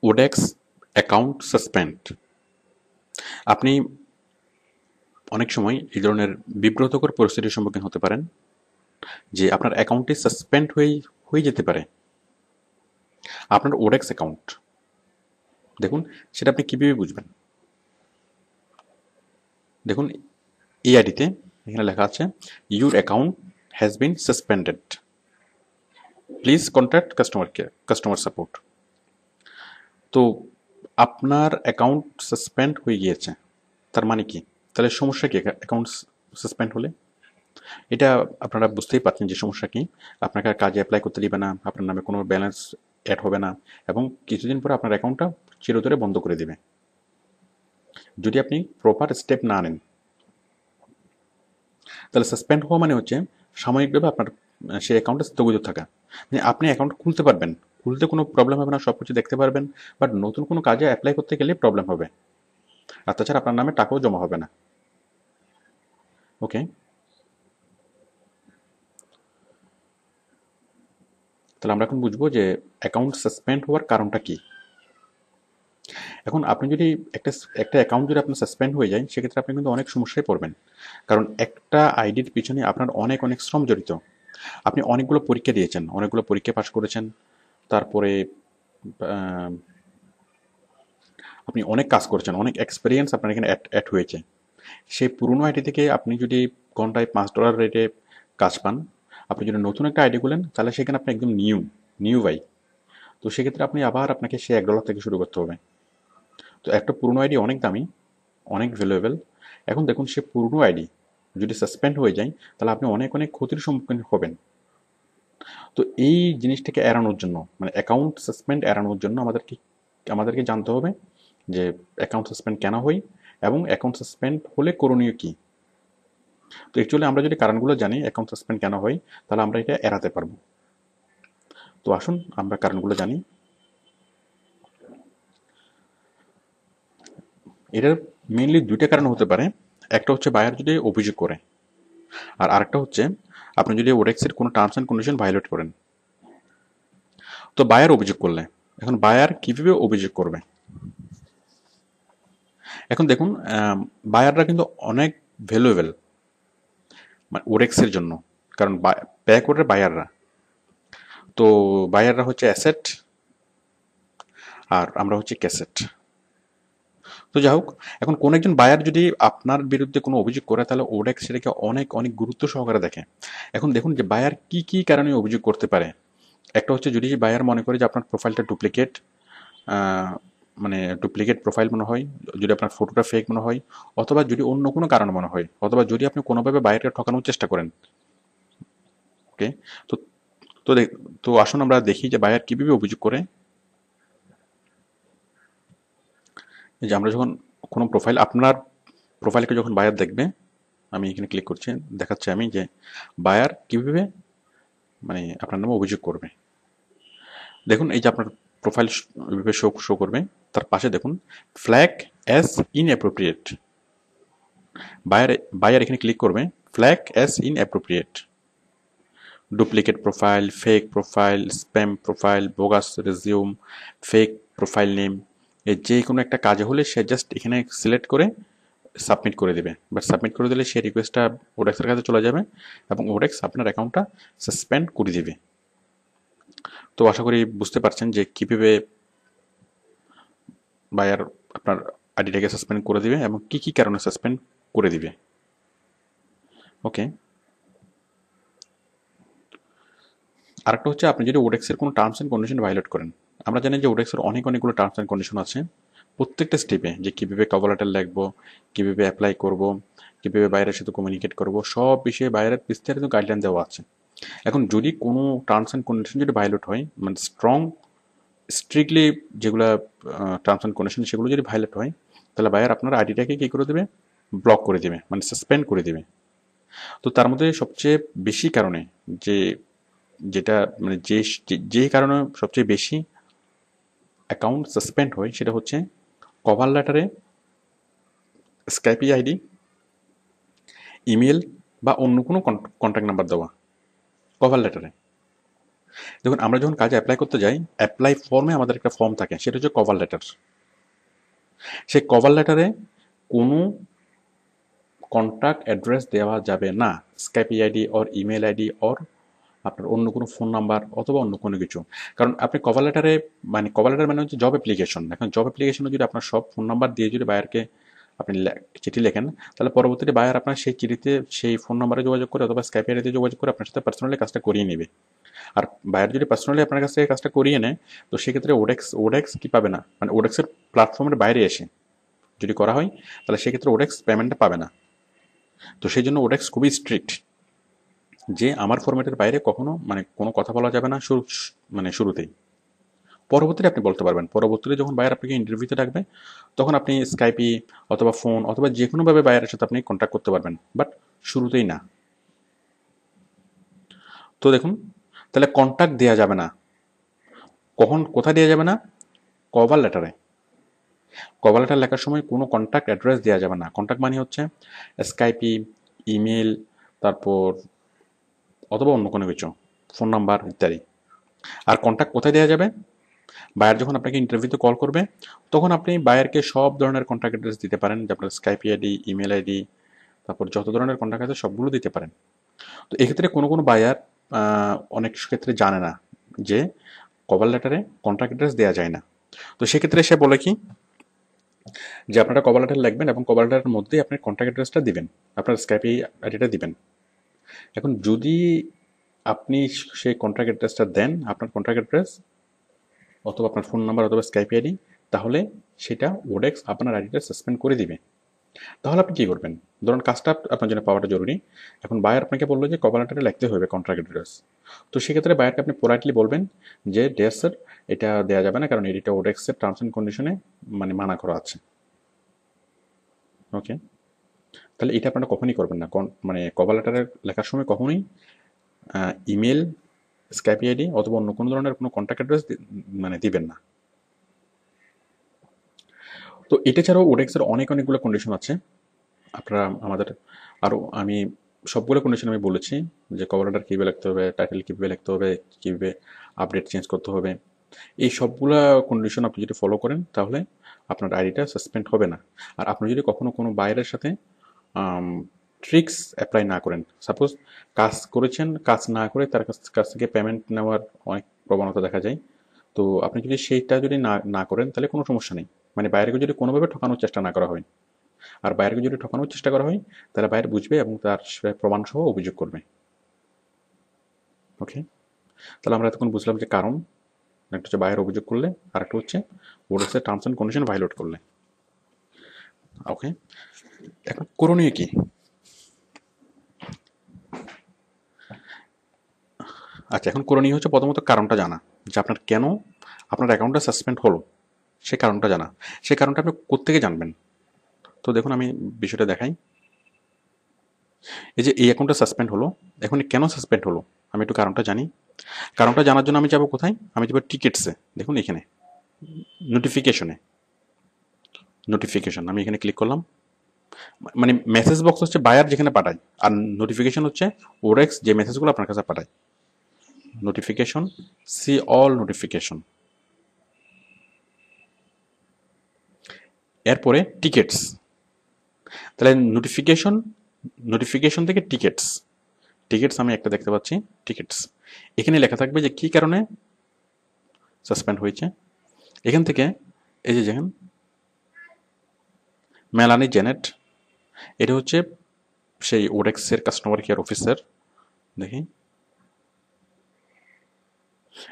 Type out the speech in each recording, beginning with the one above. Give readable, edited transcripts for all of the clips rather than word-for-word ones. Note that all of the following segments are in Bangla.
ওডেক্স অ্যাকাউন্ট সাসপেন্ড। আপনি অনেক সময় এই ধরনের বিব্রতকর পরিস্থিতির সম্মুখীন হতে পারেন যে আপনার অ্যাকাউন্টটি সাসপেন্ড হয়ে যেতে পারে। আপনার ওডেক্স অ্যাকাউন্ট দেখুন, সেটা আপনি কীভাবে বুঝবেন? দেখুন, এই আইডিতে এখানে লেখা আছে your account has been suspended, please contact customer support. তো আপনার অ্যাকাউন্ট সাসপেন্ড হয়ে গিয়েছে, তার মানে কি? তাহলে সমস্যা কি অ্যাকাউন্ট সাসপেন্ড হলে? এটা আপনারা বুঝতেই পারছেন যে সমস্যা কি। আপনাকে আর কাজে অ্যাপ্লাই করতে দিবে না, আপনার নামে কোনো ব্যালেন্স অ্যাড হবে না, এবং কিছুদিন পরে আপনার অ্যাকাউন্টটা চিরতরে বন্ধ করে দিবে যদি আপনি প্রপার স্টেপ না নেন। তাহলে সাসপেন্ড হওয়া মানে হচ্ছে সাময়িকভাবে আপনার সেই অ্যাকাউন্টে স্থগিত থাকা। মানে আপনি অ্যাকাউন্ট খুলতে পারবেন, খুলতে কোনো প্রবলেম হবে না, সব কিছু দেখতে পারবেন, বাট নতুন কোনো কাজে অ্যাপ্লাই করতে গেলে প্রবলেম হবে। আর তাছাড়া আপনার নামে টাকাও জমা হবে না। ওকে, তাহলে আমরা এখন বুঝবো যে অ্যাকাউন্ট সাসপেন্ড হওয়ার কারণটা কি। এখন আপনি যদি একটা একটা অ্যাকাউন্ট যদি আপনার সাসপেন্ড হয়ে যায়, সেক্ষেত্রে আপনি কিন্তু অনেক সমস্যায় পড়বেন। কারণ একটা আইডির পিছনে আপনার অনেক অনেক শ্রম জড়িত। আপনি অনেকগুলো পরীক্ষা দিয়েছেন, অনেকগুলো পরীক্ষা পাশ করেছেন, তারপরে আহ, আপনি অনেক কাজ করেছেন, অনেক এক্সপিরিয়েন্স আপনার এখানে অ্যাড হয়েছে। সেই পুরনো আইডি থেকে আপনি যদি ঘন্টায় $5 রেটে কাজ পান, আপনি যদি নতুন একটা আইডি খুলেন, তাহলে সেখানে আপনি একদম নিউ ভাই। তো সেক্ষেত্রে আপনি আবার আপনাকে সেই $1 থেকে শুরু করতে হবে। তো একটা পুরনো আইডি অনেক দামি, অনেক ভ্যালুয়েবল। এখন দেখুন, সে পুরনো আইডি যদি সাসপেন্ড হয়ে যায়, তাহলে আপনি অনেক অনেক ক্ষতির সম্মুখীন হবেন। তো এই জিনিসটাকে এড়ানোর জন্য, মানে অ্যাকাউন্ট সাসপেন্ড এড়ানোর জন্য আমাদেরকে জানতে হবে যে অ্যাকাউন্ট সাসপেন্ড কেন হয় এবং অ্যাকাউন্ট সাসপেন্ড হলে করণীয় কি। তো অ্যাকচুয়ালি আমরা যদি কারণগুলো জানি অ্যাকাউন্ট সাসপেন্ড কেন হয়, তাহলে আমরা এটা এড়াতে পারবো। তো আসুন আমরা কারণগুলো জানি। এটার মেইনলি দুইটা কারণ হতে পারে। একটা হচ্ছে বায়ার যদি অভিযোগ করে, আর আরেকটা হচ্ছে আপনি যদি ওডেক্সের কোনো টার্মস অ্যান্ড কন্ডিশন ভায়োলেট করেন। তো বায়ার অভিযোগ করলে, এখন বায়ার কিভাবে অভিযোগ করবে? এখন দেখুন, বায়াররা কিন্তু অনেক ভ্যালুয়েবল মানে ওডেক্সের জন্য, কারণ ব্যয় করে বায়াররা। তো বায়াররা হচ্ছে অ্যাসেট, আর আমরা হচ্ছে ক্যাসেট। তো যাই হোক, এখন কোন একজন বায়ার যদি আপনার বিরুদ্ধে কোনো অভিযোগ করে, তাহলে ওডেক্স সেটাকে অনেক অনেক গুরুত্ব সহকারে দেখে। এখন দেখুন যে বায়ার কি কি কারণে অভিযোগ করতে পারে। একটা হচ্ছে যদি বায়ার মনে করে যে আপনার প্রোফাইলটা ডুপ্লিকেট, মানে ডুপ্লিকেট প্রোফাইল মনে হয়, যদি আপনার ফটোটা ফেক মনে হয়, অথবা যদি অন্য কোনো কারণ মনে হয়, অথবা যদি আপনি কোনোভাবে বায়ারকে ঠকানোর চেষ্টা করেন। ওকে, তো তো তো আসুন আমরা দেখি যে বায়ার কিভাবে অভিযোগ করে। এই যে আমরা যখন কোনো আপনার প্রোফাইলকে যখন বায়ার দেখবে, আমি এখানে ক্লিক করছি, দেখাচ্ছে আমি যে বায়ার কিভাবে মানে আপনার নামে অভিযোগ করবে। দেখুন, এই যে আপনার প্রোফাইল এভাবে শো করবে, তার পাশে দেখুন flag as inappropriate. Buyer buyer এখানে ক্লিক করবে, flag as inappropriate, duplicate profile, fake profile, spam profile, bogus resume, fake profile name, এই যে কোনো একটা কাজে হলে সে জাস্ট এখানে সিলেক্ট করে সাবমিট করে দেবে। বাট সাবমিট করে দিলে সেই রিকোয়েস্টটা ওডেক্সের কাছে চলে যাবে এবং ওডেক্স আপনার অ্যাকাউন্টটা সাসপেন্ড করে দিবে। তো আশা করি বুঝতে পারছেন যে কীভাবে বায়ার আপনার আইডিটাকে সাসপেন্ড করে দিবে এবং কি কি কারণে সাসপেন্ড করে দিবে। ওকে, আরেকটা হচ্ছে আপনি যদি ওডেক্সের কোনো টার্মস অ্যান্ড কন্ডিশন ভায়োলেট করেন। আমরা জানি যে ওডেক্সের অনেকগুলো টার্মস অ্যান্ড কন্ডিশন আছে। প্রত্যেকটা স্টেপে যে কীভাবে কভার লেটার লিখবো, কীভাবে অ্যাপ্লাই করব, কীভাবে বাইরের সাথে কমিউনিকেট করব, সব বিষয়ে বাইরের বিস্তারিত গাইডলাইন দেওয়া আছে। এখন যদি কোনো টার্মস অ্যান্ড কন্ডিশন যদি ভায়োলেট হয়, মানে স্ট্রিক্টলি যেগুলো টার্মস অ্যান্ড কন্ডিশন সেগুলো যদি ভায়োলেট হয়, তাহলে বায়ার আপনার আইডিটাকে কী করে দেবে? ব্লক করে দেবে, মানে সাসপেন্ড করে দেবে। তো তার মধ্যে সবচেয়ে বেশি কারণে যে যেটা মানে যে কারণে সবচেয়ে বেশি অ্যাকাউন্ট সাসপেন্ড হয়, সেটা হচ্ছে কভার লেটারে স্কাইপি আইডি, ইমেল বা অন্য কোনো কন্ট্যাক্ট নাম্বার দেওয়া কভার লেটারে। দেখুন আমরা যখন কাজে অ্যাপ্লাই করতে যাই, অ্যাপ্লাই ফর্মে আমাদের একটা ফর্ম থাকে, সেটা হচ্ছে কভার লেটার। সেই কভার লেটারে কোনো কন্ট্যাক্ট অ্যাড্রেস দেওয়া যাবে না, Skype ID or email ID or আপনার অন্য কোনো ফোন নাম্বার অথবা অন্য কোনো কিছু। কারণ আপনি কভার লেটারে, মানে কভার লেটার মানে হচ্ছে জব অ্যাপ্লিকেশন। এখন জব অ্যাপ্লিকেশনে যদি আপনার সব ফোন নাম্বার দিয়ে যদি বায়ারকে আপনি চিঠি লেখেন, তাহলে পরবর্তীতে বায়ার আপনার সেই চিঠিতে সেই ফোন নাম্বারে যোগাযোগ করে অথবা স্কাইপ আইডিতে যোগাযোগ করে আপনার সাথে পার্সোনালি কাজটা করিয়ে নেবে। আর বায়ার যদি পার্সোনালি আপনার কাছ থেকে কাজটা করিয়ে নেয়, তো সেক্ষেত্রে ওডেক্স কি পাবে না, মানে ওডেক্সের প্ল্যাটফর্মের বাইরে এসে যদি করা হয়, তাহলে সেক্ষেত্রে ওডেক্স পেমেন্টটা পাবে না। তো সেই জন্য ওডেক্স খুবই স্ট্রিক্ট যে আমার ফরম্যাটের বাইরে কখনো মানে কোনো কথা বলা যাবে না মানে শুরুতেই। পরবর্তীতে আপনি বলতে পারবেন, পরবর্তীতে যখন বায়ার আপনাকে ইন্টারভিউতে ডাকবে তখন আপনি স্কাইপি অথবা ফোন অথবা যে কোনোভাবে বায়ারের সাথে আপনি কন্ট্যাক্ট করতে পারবেন, বাট শুরুতেই না। তো দেখুন, তাহলে কন্ট্যাক্ট দেওয়া যাবে না কখন, কোথায় দেওয়া যাবে না? কভার লেটারে। কভার লেটার লেখার সময় কোনো কন্ট্যাক্ট অ্যাড্রেস দেওয়া যাবে না। কন্ট্যাক্ট মানে হচ্ছে স্কাইপি, ইমেল, তারপর অথবা অন্য কোনো কিছু, ফোন নাম্বার ইত্যাদি। আর কন্ট্যাক্ট কোথায় দেওয়া যাবে? বায়ার যখন আপনাকে ইন্টারভিউতে কল করবে তখন আপনি বায়ারকে সব ধরনের কন্ট্যাক্ট অ্যাড্রেস দিতে পারেন, যে আপনার স্কাইপ আইডি, ইমেল আইডি, তারপর যত ধরনের কন্ট্যাক্ট আছে সবগুলো দিতে পারেন। তো এক্ষেত্রে কোনো কোনো বায়ার অনেক ক্ষেত্রে জানে না যে কভার লেটারে কন্ট্যাক্ট অ্যাড্রেস দেওয়া যায় না। তো সেক্ষেত্রে সে বলে কি, যে আপনারা কভার লেটার লিখবেন এবং কভার লেটারের মধ্যেই আপনার কন্ট্যাক্ট অ্যাড্রেসটা দিবেন, আপনার স্কাইপ আইডিটা দিবেন। এখন যদি আপনি সেই কন্ট্যাক্ট অ্যাড্রেসটা দেন, আপনার কন্ট্যাক্ট অ্যাড্রেস অথবা আপনার ফোন নাম্বার অথবা স্কাইপ আইডি, তাহলে সেটা ওডেক্স আপনার আইডিটা সাসপেন্ড করে দিবে। তাহলে আপনি কী করবেন? ধরুন কাজটা আপনার জন্য পাওয়াটা জরুরি। এখন বায়ার আপনাকে বললো যে কভার লেটারে লিখতে হবে কন্ট্রাক্ট অ্যাড্রেস। তো সেক্ষেত্রে বায়ারকে আপনি পোলাইটলি বলবেন যে ডিয়ার স্যার, এটা দেওয়া যাবে না, কারণ এটা ওডেক্সের টার্মস অ্যান্ড কন্ডিশনে মানে মানা করা আছে। ওকে, তাহলে এটা আপনারা কখনই করবেন না। মানে কভার লেটারে লেখার সময় কখনোই ইমেল, স্কাইপ আইডি অথবা অন্য কোনো ধরনের কোনো কন্ট্যাক্ট অ্যাড্রেস মানে দিবেন না। তো এটা ছাড়াও ওডেক্সের অনেকগুলো কন্ডিশন আছে। আপনারা আমাদের আরও, আমি সবগুলো কন্ডিশন আমি বলেছি, যে কভার লেটার কীভাবে লিখতে হবে, টাইটেল কীভাবে লিখতে হবে, কীভাবে আপডেট চেঞ্জ করতে হবে। এই সবগুলা কন্ডিশন আপনি যদি ফলো করেন তাহলে আপনার আইডিটা সাসপেন্ড হবে না। আর আপনি যদি কখনো কোনো বাইরের সাথে ট্রিক্স অ্যাপ্লাই না করেন, সাপোজ কাজ করেছেন, কাজ না করে তার কাছ থেকে পেমেন্ট নেওয়ার অনেক প্রবণতা দেখা যায়। তো আপনি যদি সেইটা যদি না করেন তাহলে কোনো সমস্যা নেই। মানে বাইরেকে যদি কোনোভাবে ঠকানোর চেষ্টা না করা হয়, আর বাইরেকে যদি ঠকানোর চেষ্টা করা হয় তাহলে বাইরে বুঝবে এবং তার প্রমাণসহ অভিযোগ করবে। ওকে, তাহলে আমরা এতক্ষণ বুঝলাম যে কারণ, একটা হচ্ছে বাইরে অভিযোগ করলে, আর একটা হচ্ছে ওডেক্সের টার্মস অ্যান্ড কন্ডিশন ভায়োলেট করলে। ওকে, এখন করণীয় কি? আচ্ছা, এখন করণীয় হচ্ছে প্রথমত কারণটা জানা, যে আপনার কেন আপনার অ্যাকাউন্টটা সাসপেন্ড হলো, সে কারণটা জানা। সে কারণটা আপনি কোত্থেকে জানবেন? তো দেখুন আমি বিষয়টা দেখাই। এই যে এই অ্যাকাউন্টটা সাসপেন্ড হলো, এখন কেন সাসপেন্ড হলো আমি একটু কারণটা জানি। কারণটা জানার জন্য আমি যাব কোথায়? আমি যাব টিকিটসে। দেখুন এখানে নোটিফিকেশন আমি এখানে ক্লিক করলাম। মানে মেসেজ বক্স হচ্ছে বায়ার যেখানে পাঠায়, আর নোটিফিকেশন হচ্ছে ওডেক্স যে মেসেজগুলো আপনার কাছে পাঠায়। নোটিফিকেশন, সি অল নোটিফিকেশন, এরপরে টিকেটস। তাহলে নোটিফিকেশন থেকে টিকেটস আমি একটা দেখতে পাচ্ছি, টিকেটস। এখানে লেখা থাকবে যে কী কারণে সাসপেন্ড হয়েছে। এখান থেকে এই যে দেখেন মেলানি জেনেট, এটা হচ্ছে সেই ওডেক্সের কাস্টমার কেয়ার অফিসার। দেখি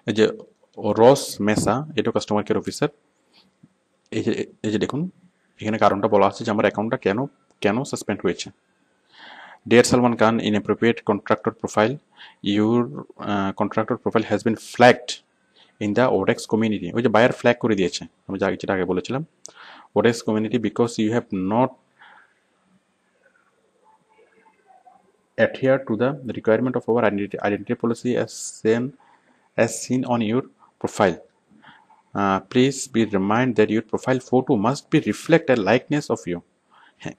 এই যে রস মেসা, এটাও কাস্টমার কেয়ার অফিসার। এই যে দেখুন এখানে কারণটা বলা আছে যে আমার অ্যাকাউন্টটা কেন কেন সাসপেন্ড হয়েছে। Deer Salman Khan, inappropriate contractor profile, your contractor profile has been flagged in the ODEX community। ওই যে বায়ার ফ্ল্যাগ করে দিয়েছে, আমি যেটা আগে বলেছিলাম, ODEX community because you have not adhere to the requirement of our identity policy as seen on your profile. Please be reminded that your profile photo must be reflect a likeness of you। হ্যাঁ,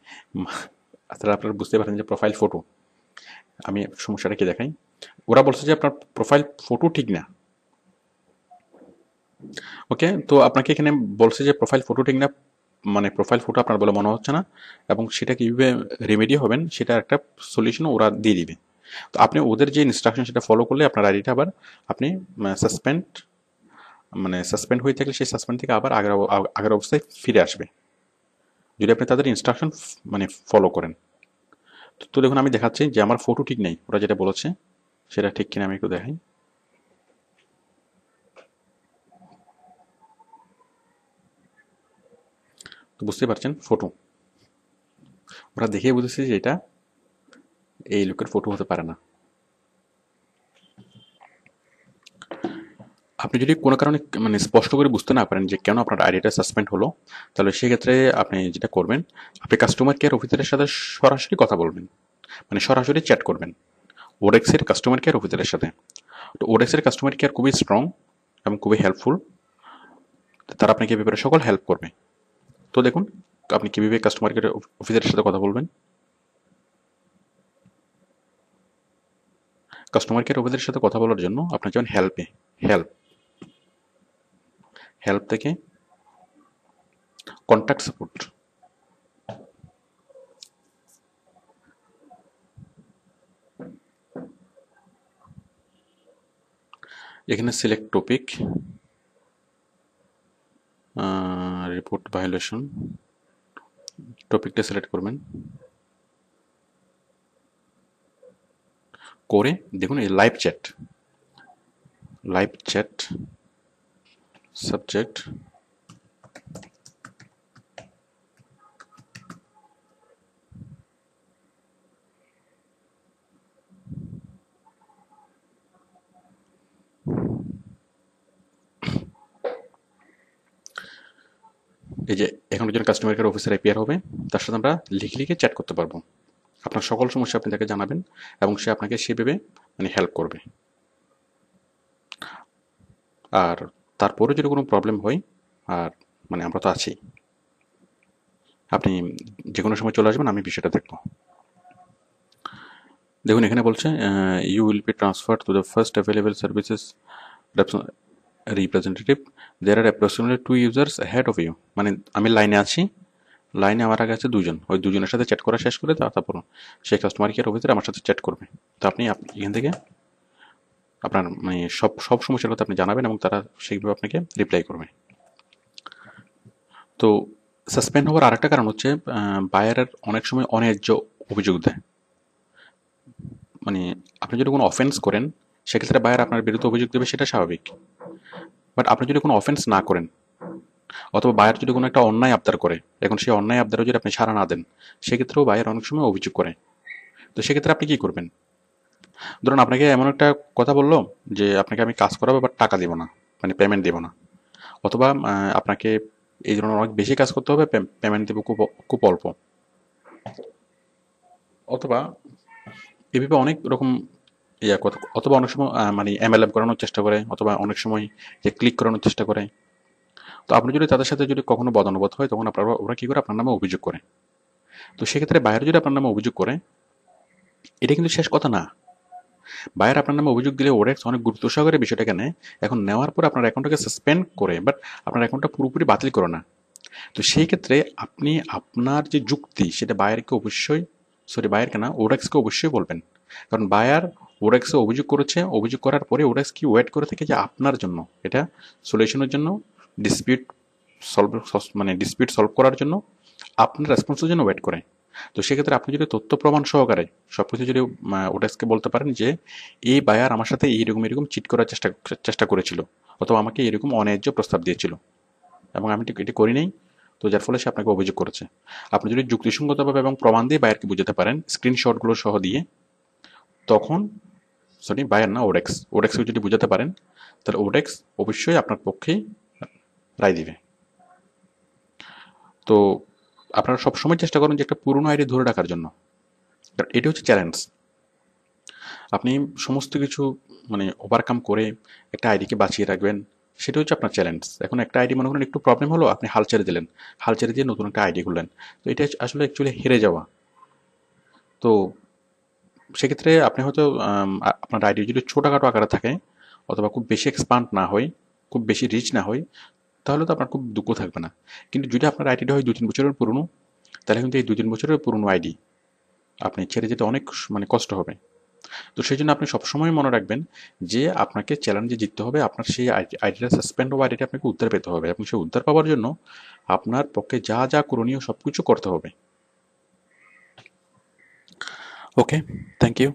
আসলে আপনারা বুঝতে পারেন যে প্রোফাইল ফটো, আমি সমস্যাটা কি দেখাই। ওরা বলছে যে আপনার প্রোফাইল ফটো ঠিক না, ওকে, তো আপনাকে এখানে বলছে যে প্রোফাইল ফটো ঠিক না, মানে প্রোফাইল ফটো আপনার বলে মনে হচ্ছে না, এবং সেটা কীভাবে রেমেডি হবেন সেটা একটা সলিউশন ওরা দিয়ে দিবে। তো আপনি ওদের যে ইনস্ট্রাকশন সেটা ফলো করলে আপনার আইডিটা আবার আপনি সাসপেন্ড, মানে সাসপেন্ড হয়ে থাকলে সেই সাসপেন্ড থেকে আবার আগের আগের অবস্থায় ফিরে আসবে, যদি আপনি তাদের ইনস্ট্রাকশন মানে ফলো করেন। তো দেখুন আমি দেখাচ্ছি যে আমার ফটো ঠিক নেই, ওরা যেটা বলেছে সেটা ঠিক কিনা আমি একটু দেখাই। তো বুঝতে পারছেন ফটো, ওরা দেখেই বুঝেছে যে এটা এই লোকের ফটো হতে পারে না। আপনি যদি কোনো কারণে মানে স্পষ্ট করে বুঝতে না পারেন যে কেন আপনার আইডিটা সাসপেন্ড হলো, তাহলে সেক্ষেত্রে আপনি যেটা করবেন, আপনি কাস্টমার কেয়ার অফিসারের সাথে সরাসরি কথা বলবেন, মানে সরাসরি চ্যাট করবেন ওডেক্সের কাস্টমার কেয়ার অফিসারের সাথে। তো ওডেক্সের কাস্টমার কেয়ার খুবই স্ট্রং এবং খুবই হেল্পফুল, তারা আপনাকে এ ব্যাপারে সকল হেল্প করবে। তো দেখুন আপনি কীভাবে কাস্টমার কেয়ার অফিসারের সাথে কথা বলবেন। কাস্টমার কেয়ার অফিসারের সাথে কথা বলার জন্য আপনার যেমন হেল্পে, হেল্প, হেল্প থেকে কন্ট্যাক্ট সাপোর্ট, এখানে সিলেক্ট টপিক, রিপোর্ট ভায়োলেশন, টপিকটা সিলেক্ট করবেন, করে দেখুন এই live chat, live chat subject, এই যে এখন একজন কাস্টমার কেয়ার অফিসার অ্যাপিয়ার হবে, তার সাথে আমরা লিখে লিখে চ্যাট করতে পারবো, আপনার সকল সমস্যা আপনি তাকে জানাবেন এবং সে আপনাকে সেভাবে মানে হেল্প করবে। আর তারপরে যদি কোনো প্রবলেম হয়, আর মানে আমরা তো আছি, আপনি যে কোনো সময় চলে আসবেন, আমি বিষয়টা দেখবো। দেখুন এখানে বলছে you will be transfer to the first available services representative, there are approximately 2 users head of you, মানে আমি লাইনে আছি, লাইনে আমার আগে আছে দুজন, ওই দুজনের সাথে চ্যাট করা শেষ করে তারপর সেই কাস্টমার কেয়ার অফিসার আমার সাথে চ্যাট করবে। তো আপনি এখান থেকে আপনার মানে সব সব সমস্যার কথা আপনি জানাবেন এবং তারা সেইভাবে আপনাকে রিপ্লাই করবে। তো সাসপেন্ড হওয়ার আরেকটা কারণ হচ্ছে বায়ারের অনেক সময় অন্যায্য অভিযোগ দেয়, মানে আপনি যদি কোনো অফেন্স করেন সেক্ষেত্রে বায়ার আপনার বিরুদ্ধে অভিযোগ দেবে, সেটা স্বাভাবিক। বাট আপনি যদি কোনো অফেন্স না করেন, অথবা বায়ার যদি কোনো একটা অন্যায় আবদার করে, এখন সেই অন্যায় আবদারও যদি আপনি সাড়া না দেন, সেক্ষেত্রেও বায়ার অনেক সময় অভিযোগ করে। তো সেক্ষেত্রে আপনি কি করবেন? ধরুন আপনাকে এমন একটা কথা বললো যে আপনাকে আমি কাজ করাবো বাট টাকা দিব না, মানে পেমেন্ট দেবো না, অথবা আপনাকে এই ধরনের অনেক বেশি কাজ করতে হবে, পেমেন্ট দেবো খুব খুব অল্প, অথবা এভাবে অনেক রকম ইয়া কথা, অথবা অনেক সময় মানে এমএলএম করানোর চেষ্টা করে, অথবা অনেক সময় যে ক্লিক করানোর চেষ্টা করে। তো আপনি যদি তাদের সাথে যদি কখনো বদানুবাদ হয়, তখন আপনারা ওরা কি করে আপনার নামে অভিযোগ করে। তো সেক্ষেত্রে বাইরে যদি আপনার নামে অভিযোগ করে, এটা কিন্তু শেষ কথা না। বায়ার আপনার নামে অভিযোগ দিলে ওরেক্স অনেক গুরুত্ব সহকারে বিষয়টাকে নেয়। এখন নেওয়ার পর আপনার অ্যাকাউন্টটাকে সাসপেন্ড করে, বাট আপনার অ্যাকাউন্টটা পুরোপুরি বাতিল করে না। তো সেই ক্ষেত্রে আপনি আপনার যে যুক্তি সেটা বায়ারকে অবশ্যই, সরি বায়ারকে না, ওরেক্সকে অবশ্যই বলবেন। কারণ বায়ার ওরেক্সে অভিযোগ করেছে, অভিযোগ করার পরে ওরেক্স কি ওয়েট করে থাকে যে আপনার জন্য এটা সলিউশনের জন্য, ডিসপিউট সলভ, মানে ডিসপিউট সলভ করার জন্য আপনার রেসপন্সের জন্য ওয়েট করে। তো সেক্ষেত্রে আপনি যদি তথ্য প্রমাণ সহকারে সবকিছু যদি ওডেস্ককে বলতে পারেন যে এই বায়ার আমার সাথে এইরকম এরকম চিট করার চেষ্টা চেষ্টা করেছিল, অথবা আমাকে এরকম অন্যায্য প্রস্তাব দিয়েছিল এবং আমি এটি করি নাই, তো যার ফলে সে আপনাকে অভিযোগ করেছে। আপনি যদি যুক্তিসঙ্গতভাবে এবং প্রমাণ দিয়ে বায়ারকে বুঝাতে পারেন স্ক্রিনশটগুলো সহ দিয়ে, তখন সরি বায়ার না, ওডেক্সকে যদি বুঝাতে পারেন, তাহলে ওডেক্স অবশ্যই আপনার পক্ষেই রায় দিবে। তো আপনারা সবসময় চেষ্টা করেন যে একটা পুরনো আইডি ধরে রাখার জন্য, কারণ এটি হচ্ছে চ্যালেঞ্জ। আপনি সমস্ত কিছু মানে ওভারকাম করে একটা আইডিকে বাঁচিয়ে রাখবেন, সেটা হচ্ছে আপনার চ্যালেঞ্জ। এখন একটা আইডি মনে করেন একটু প্রবলেম হলো, আপনি হাল ছেড়ে দিলেন, হাল ছেড়ে দিয়ে নতুন একটা আইডি খুললেন, তো এটা আসলে অ্যাকচুয়ালি হেরে যাওয়া। তো সেক্ষেত্রে আপনি হয়তো আপনার আইডি যদি ছোটোখাটো আকারে থাকে, অথবা খুব বেশি এক্সপান্ড না হয়, খুব বেশি রিচ না হয়, তাহলে তো আপনার খুব দুঃখ থাকবে না। কিন্তু যদি আপনার আইডিটা হয় 2-3 বছরের পুরনো, তাহলে কিন্তু এই 2-3 বছরের পুরনো আইডি আপনি ছেড়ে যেতে অনেক মানে কষ্ট হবে। তো সেই জন্য আপনি সবসময় মনে রাখবেন যে আপনাকে চ্যালেঞ্জে জিততে হবে, আপনার সেই আইডিটা সাসপেন্ড হওয়া আইডিটা আপনাকে উদ্ধার পেতে হবে, এবং সেই উদ্ধার পাওয়ার জন্য আপনার পক্ষে যা যা করণীয় সব কিছু করতে হবে। ওকে, থ্যাংক ইউ।